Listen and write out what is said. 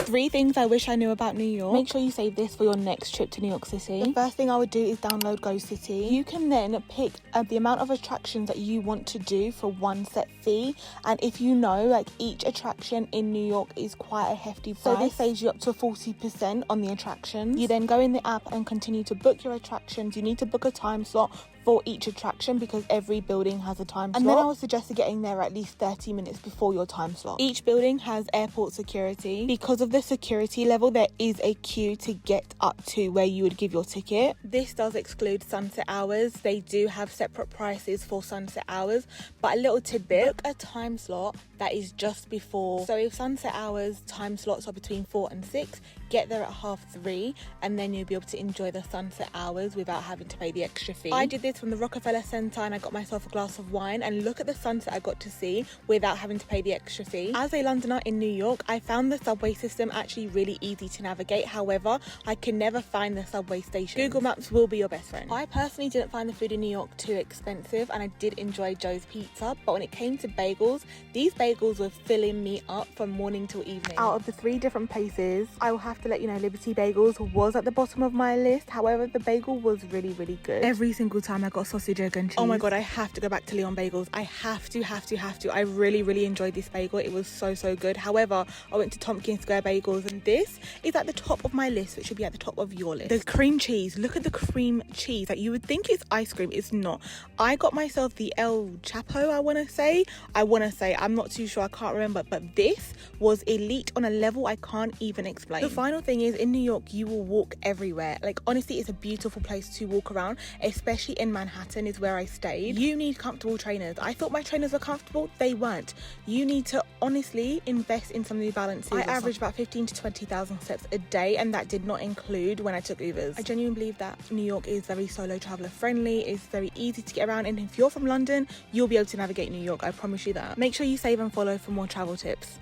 3 things I wish I knew about New York. Make sure you save this for your next trip to New York City. The first thing I would do is download Go City. You can then pick the amount of attractions that you want to do for one set fee, and if you know, like, each attraction in New York is quite a hefty price, so this saves you up to 40% on the attractions. You then go in the app and continue to book your attractions. You need to book a time slot for each attraction because every building has a time slot. And then I would suggest getting there at least 30 minutes before your time slot. Each building has airport security. Because of the security level, there is a queue to get up to where you would give your ticket. This does exclude sunset hours. They do have separate prices for sunset hours, but a little tidbit, book a time slot that is just before. So if sunset hours time slots are between 4 and 6, get there at 3:30, and then you'll be able to enjoy the sunset hours without having to pay the extra fee. I did this from the Rockefeller Center and I got myself a glass of wine, and look at the sunset I got to see without having to pay the extra fee. As a Londoner in New York, I found the subway system actually really easy to navigate. However, I can never find the subway station. Google Maps will be your best friend. I personally didn't find the food in New York too expensive, and I did enjoy Joe's Pizza, but when it came to bagels, these bagels were filling me up from morning till evening. Out of the 3 different places, I will have to let you know Liberty Bagels was at the bottom of my list. However, the bagel was really, really good. Every single time I got sausage, egg and cheese. Oh my god, I have to go back to Leon Bagels. I have to. I really, really enjoyed this bagel. It was so good. However, I went to Tompkins Square Bagels, and this is at the top of my list, which should be at the top of your list. The cream cheese. Look at the cream cheese. Like, you would think it's ice cream. It's not. I got myself the El Chapo, I want to say. I'm not too sure. I can't remember. But this was elite on a level I can't even explain. The final thing is, in New York, you will walk everywhere. Like, honestly, it's a beautiful place to walk around, especially in Manhattan is where I stayed. You need comfortable trainers. I thought my trainers were comfortable. They weren't. You need to honestly invest in some New Balances. I averaged about 15 to 20,000 steps a day, and that did not include when I took Ubers. I genuinely believe that New York is very solo traveler friendly. It's very easy to get around, and if you're from London, you'll be able to navigate New York. I promise you that. Make sure you save and follow for more travel tips.